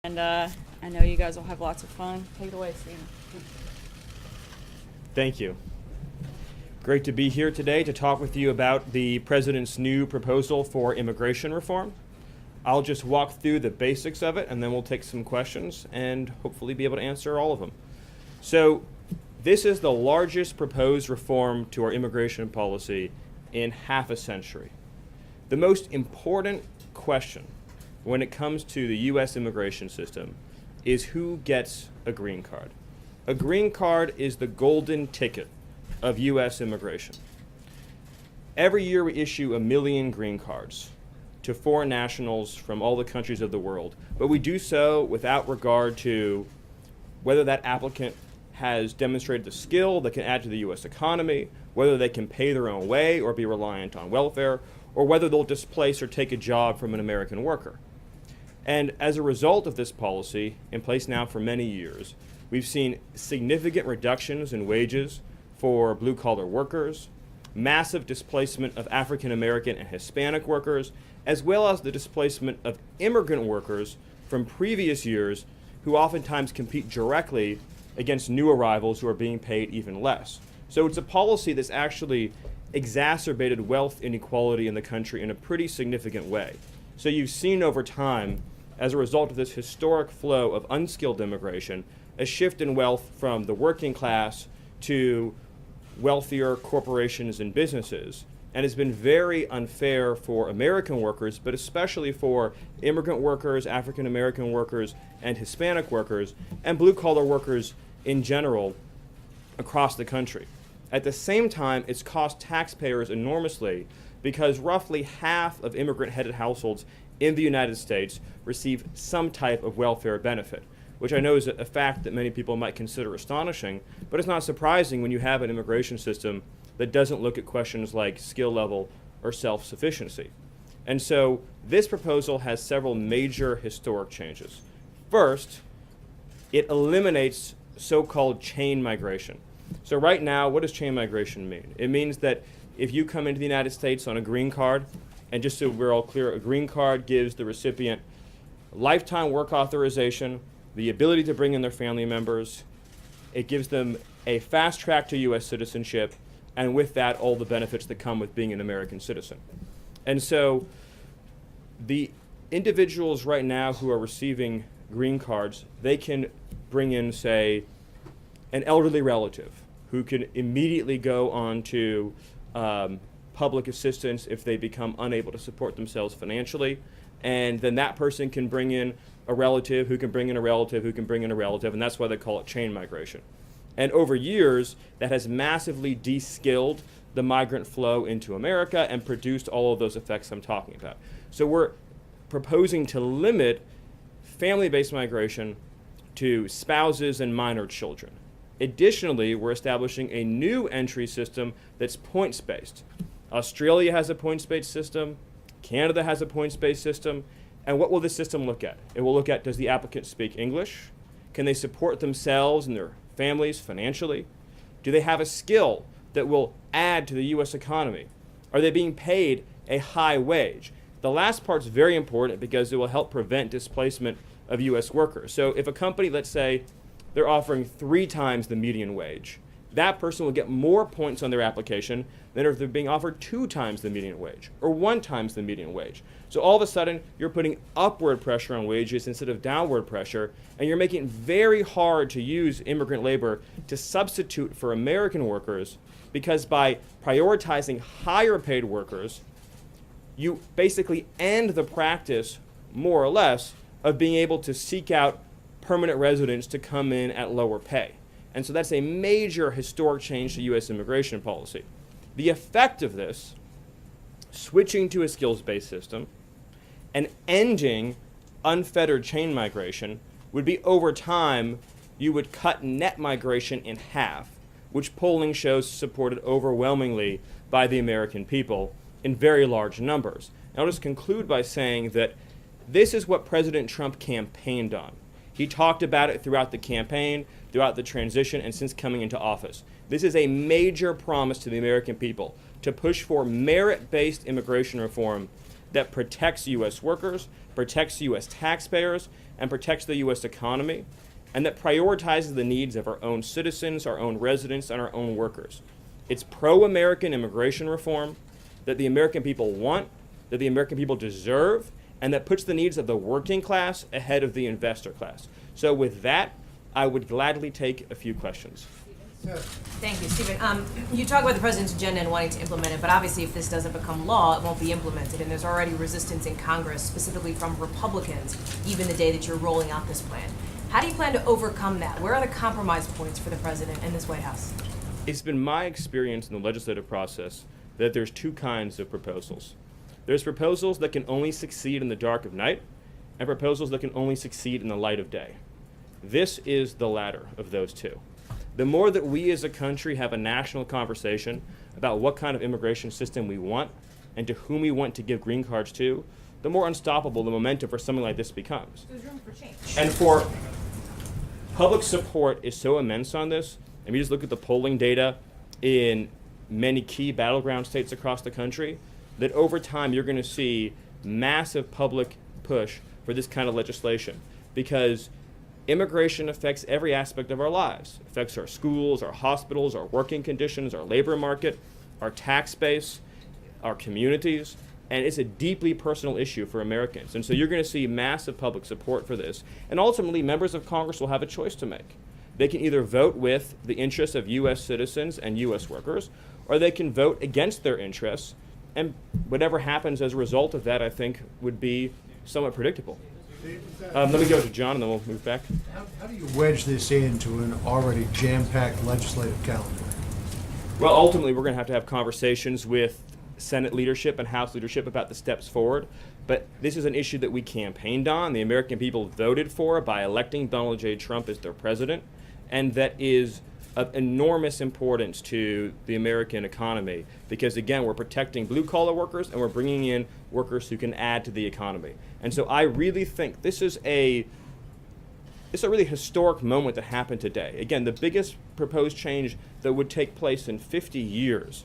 And I know you guys will have lots of fun. Take it away, Stephen. Thank you. Great to be here today to talk with you about the president's new proposal for immigration reform. I'll just walk through the basics of it, and then we'll take some questions and hopefully be able to answer all of them. So this is the largest proposed reform to our immigration policy in half a century. The most important question when it comes to the U.S. immigration system is who gets a green card. A green card is the golden ticket of U.S. immigration. Every year we issue 1 million green cards to foreign nationals from all the countries of the world, but we do so without regard to whether that applicant has demonstrated the skill that can add to the U.S. economy, whether they can pay their own way or be reliant on welfare, or whether they'll displace or take a job from an American worker. And as a result of this policy, in place now for many years, we've seen significant reductions in wages for blue-collar workers, massive displacement of African American and Hispanic workers, as well as the displacement of immigrant workers from previous years who oftentimes compete directly against new arrivals who are being paid even less. So it's a policy that's actually exacerbated wealth inequality in the country in a pretty significant way. So you've seen over time, as a result of this historic flow of unskilled immigration, a shift in wealth from the working class to wealthier corporations and businesses. And it's been very unfair for American workers, but especially for immigrant workers, African American workers, and Hispanic workers, and blue-collar workers in general across the country. At the same time, it's cost taxpayers enormously because roughly half of immigrant-headed households in the United States receive some type of welfare benefit, which I know is a fact that many people might consider astonishing, but it's not surprising when you have an immigration system that doesn't look at questions like skill level or self-sufficiency. And so this proposal has several major historic changes. First, it eliminates so-called chain migration. So right now, what does chain migration mean? It means that if you come into the United States on a green card, and just so we're all clear, a green card gives the recipient lifetime work authorization, the ability to bring in their family members. It gives them a fast track to U.S. citizenship, and with that, all the benefits that come with being an American citizen. And so the individuals right now who are receiving green cards, they can bring in, say, an elderly relative who can immediately go on to public assistance if they become unable to support themselves financially. And then that person can bring in a relative who can bring in a relative who can bring in a relative, and that's why they call it chain migration. And over years, that has massively de-skilled the migrant flow into America and produced all of those effects I'm talking about. So we're proposing to limit family-based migration to spouses and minor children. Additionally, we're establishing a new entry system that's points-based. Australia has a points-based system. Canada has a points-based system. And what will this system look at? It will look at, does the applicant speak English? Can they support themselves and their families financially? Do they have a skill that will add to the U.S. economy? Are they being paid a high wage? The last part's very important because it will help prevent displacement of U.S. workers. So if a company, let's say, they're offering 3 times the median wage, that person will get more points on their application than if they're being offered 2 times the median wage or 1 times the median wage. So all of a sudden, you're putting upward pressure on wages instead of downward pressure, and you're making it very hard to use immigrant labor to substitute for American workers, because by prioritizing higher paid workers, you basically end the practice, more or less, of being able to seek out permanent residents to come in at lower pay. And so that's a major historic change to U.S. immigration policy. The effect of this, switching to a skills-based system and ending unfettered chain migration, would be over time, you would cut net migration in half, which polling shows supported overwhelmingly by the American people in very large numbers. And I'll just conclude by saying that this is what President Trump campaigned on. He talked about it throughout the campaign, throughout the transition, and since coming into office. This is a major promise to the American people to push for merit-based immigration reform that protects U.S. workers, protects U.S. taxpayers, and protects the U.S. economy, and that prioritizes the needs of our own citizens, our own residents, and our own workers. It's pro-American immigration reform that the American people want, that the American people deserve, and that puts the needs of the working class ahead of the investor class. So with that, I would gladly take a few questions. Thank you, Stephen. You talk about the president's agenda and wanting to implement it, but obviously if this doesn't become law, it won't be implemented, and there's already resistance in Congress, specifically from Republicans, even the day that you're rolling out this plan. How do you plan to overcome that? Where are the compromise points for the president and this White House? It's been my experience in the legislative process that there's two kinds of proposals. There's proposals that can only succeed in the dark of night, and proposals that can only succeed in the light of day. This is the latter of those two. The more that we as a country have a national conversation about what kind of immigration system we want and to whom we want to give green cards to, the more unstoppable the momentum for something like this becomes. There's room for change. And for public support is so immense on this, and we just look at the polling data in many key battleground states across the country, that over time you're going to see massive public push for this kind of legislation, because immigration affects every aspect of our lives. It affects our schools, our hospitals, our working conditions, our labor market, our tax base, our communities, and it's a deeply personal issue for Americans. And so you're going to see massive public support for this. And ultimately, members of Congress will have a choice to make. They can either vote with the interests of U.S. citizens and U.S. workers, or they can vote against their interests, and whatever happens as a result of that, I think, would be somewhat predictable. Let me go to John, and then we'll move back. How do you wedge this into an already jam-packed legislative calendar? Well, ultimately, we're going to have conversations with Senate leadership and House leadership about the steps forward. But this is an issue that we campaigned on, the American people voted for by electing Donald J. Trump as their president, and that is of enormous importance to the American economy because, again, we're protecting blue-collar workers and we're bringing in workers who can add to the economy. And so I really think this is a really historic moment that happened today. Again, the biggest proposed change that would take place in 50 years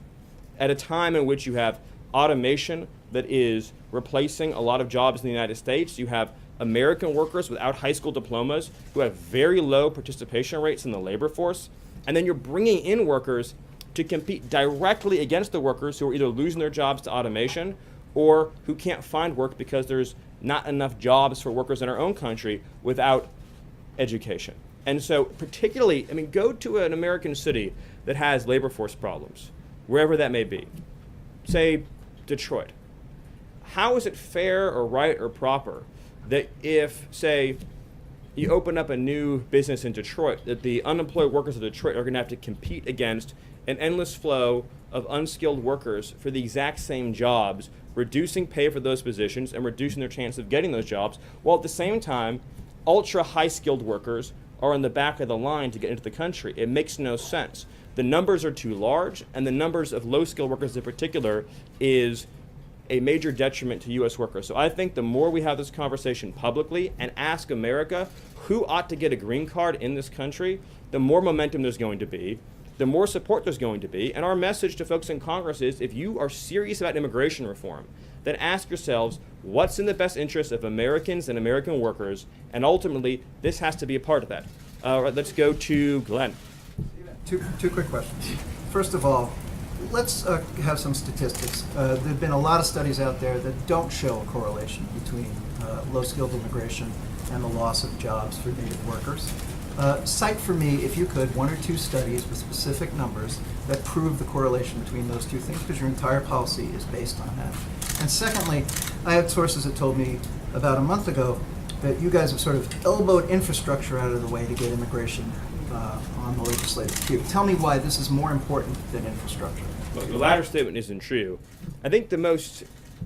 at a time in which you have automation that is replacing a lot of jobs in the United States. You have American workers without high school diplomas who have very low participation rates in the labor force. And then you're bringing in workers to compete directly against the workers who are either losing their jobs to automation or who can't find work because there's not enough jobs for workers in our own country without education. And so particularly, go to an American city that has labor force problems, wherever that may be, say Detroit. How is it fair or right or proper that if, say, you open up a new business in Detroit, that the unemployed workers of Detroit are going to have to compete against an endless flow of unskilled workers for the exact same jobs, reducing pay for those positions and reducing their chance of getting those jobs, while at the same time, ultra high-skilled workers are in the back of the line to get into the country. It makes no sense. The numbers are too large, and the numbers of low-skilled workers in particular is a major detriment to U.S. workers. So I think the more we have this conversation publicly and ask America who ought to get a green card in this country, the more momentum there's going to be, the more support there's going to be. And our message to folks in Congress is, if you are serious about immigration reform, then ask yourselves what's in the best interest of Americans and American workers, and ultimately this has to be a part of that. Let's go to Glenn. Two quick questions. First of all, let's have some statistics. There have been a lot of studies out there that don't show a correlation between low-skilled immigration and the loss of jobs for native workers. Cite for me, if you could, one or two studies with specific numbers that prove the correlation between those two things, because your entire policy is based on that. And secondly, I had sources that told me about a month ago that you guys have sort of elbowed infrastructure out of the way to get immigration on the legislative queue. Tell me why this is more important than infrastructure. Well, the latter statement isn't true. I think the most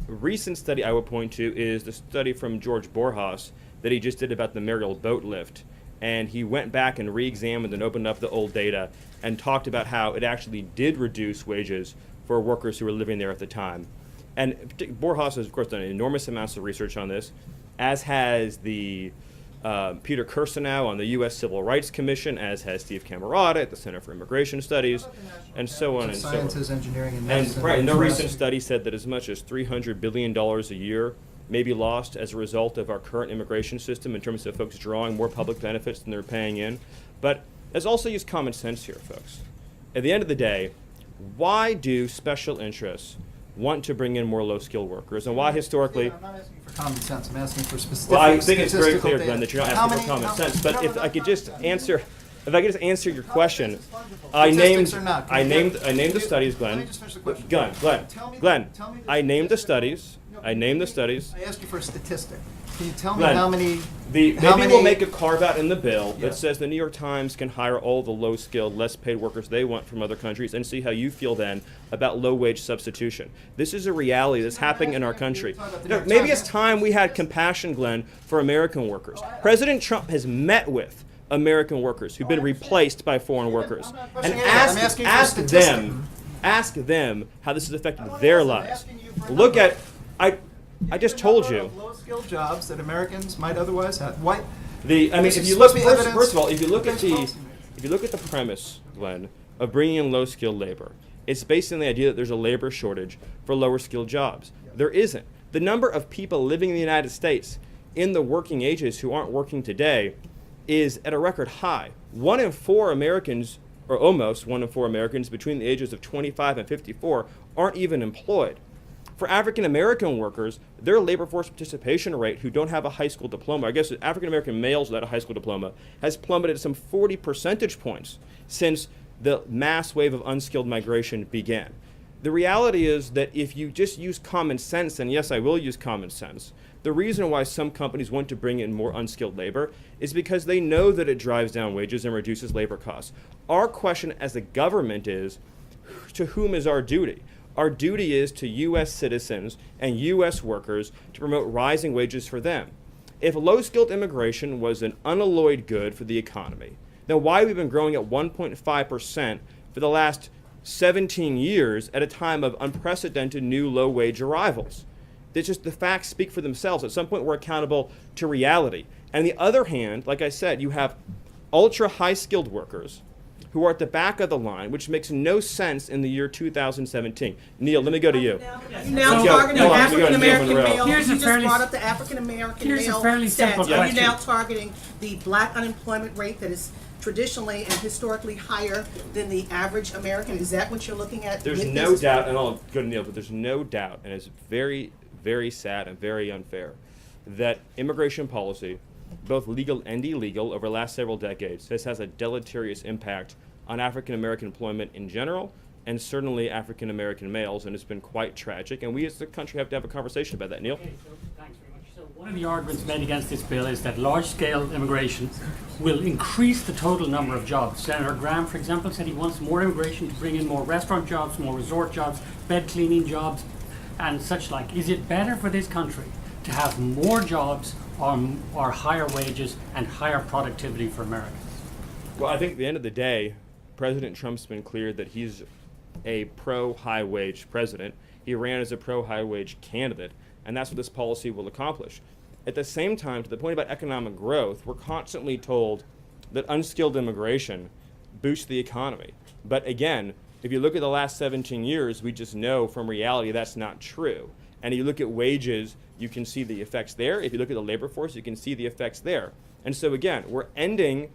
recent study I would point to is the study from George Borjas that he just did about the Mariel boat lift. And he went back and re-examined and opened up the old data and talked about how it actually did reduce wages for workers who were living there at the time. And Borjas has, of course, done enormous amounts of research on this, as has the Peter Kirsanow on the U.S. Civil Rights Commission, as has Steve Camarada at the Center for Immigration Studies, and so on and so on. Sciences, engineering, and And medicine. right, no recent study said that as much as $300 billion a year may be lost as a result of our current immigration system in terms of folks drawing more public benefits than they're paying in. But let's also use common sense here, folks. At the end of the day, why do special interests want to bring in more low-skilled workers, and why historically? I'm not asking for common sense. I'm asking for specific. Well, I think it's very statistical clear, data. Glenn, that you're not How asking for many- common how- sense. But no, if no, I could no, just no. answer, if I could just answer your question, Common sense is fungible. I named, Statistics or not, can I you named, get- I named the can you- studies, Let me Glenn. just finish the question. Glenn, Tell me the I named the statistic. studies. No, I named the studies. I asked you for a statistic. Can you tell me Glenn, how many? Maybe we'll make a carve out in the bill Yeah. that says the New York Times can hire all the low skilled, less paid workers they want from other countries, and see how you feel then about low wage substitution. This is a reality that's happening in our country. Maybe it's time we had compassion, Glenn, for American workers. President Trump has met with American workers who've been replaced by foreign workers, I'm not and questioning anything. I'm asking for a statistic. ask them how this has affected their I'm lives. asking you for a Look number. at, I just told you. Low-skilled jobs that Americans might otherwise have. Why? I mean, This if is you look supposed to be first of all, evidence if you look at against the policymakers. if you look at the premise, Glenn, of bringing in low skilled labor, it's based on the idea that there's a labor shortage for lower skilled jobs. There isn't. The number of people living in the United States in the working ages who aren't working today is at a record high. 1 in 4 Americans, or almost 1 in 4 Americans between the ages of 25 and 54, aren't even employed. For African American workers, their labor force participation rate who don't have a high school diploma, I guess African American males without a high school diploma, has plummeted some 40 percentage points since the mass wave of unskilled migration began. The reality is that if you just use common sense, and yes, I will use common sense, the reason why some companies want to bring in more unskilled labor is because they know that it drives down wages and reduces labor costs. Our question as a government is, to whom is our duty? Our duty is to U.S. citizens and U.S. workers to promote rising wages for them. If low-skilled immigration was an unalloyed good for the economy, then why have we been growing at 1.5% for the last 17 years at a time of unprecedented new low-wage arrivals? It's just the facts speak for themselves. At some point, we're accountable to reality. And on the other hand, like I said, you have ultra-high-skilled workers who are at the back of the line, which makes no sense in the year 2017. Neil, let me go to you. Now So- targeting hold on, let me go to African Neil American Monroe. male. Here's You a just fairly- brought up the African American here's a male fairly simple stats. Are you question. now targeting the black unemployment rate that is traditionally and historically higher than the average American? Is that what you're looking at? There's with no this? doubt, and I'll go to Neil, but there's no doubt, and it's very, very sad and very unfair, that immigration policy, both legal and illegal, over the last several decades, has a deleterious impact on African American employment in general, and certainly African American males, and it's been quite tragic. And we as a country have to have a conversation about that. Neil? Okay, so thanks very much. So one of the arguments made against this bill is that large-scale immigration will increase the total number of jobs. Senator Graham, for example, said he wants more immigration to bring in more restaurant jobs, more resort jobs, bed cleaning jobs, and such like. Is it better for this country to have more jobs or higher wages and higher productivity for Americans? Well, I think at the end of the day, President Trump's been clear that he's a pro-high wage president. He ran as a pro-high wage candidate, and that's what this policy will accomplish. At the same time, to the point about economic growth, we're constantly told that unskilled immigration boosts the economy. But again, if you look at the last 17 years, we just know from reality that's not true. And if you look at wages, you can see the effects there. If you look at the labor force, you can see the effects there. And so again, we're ending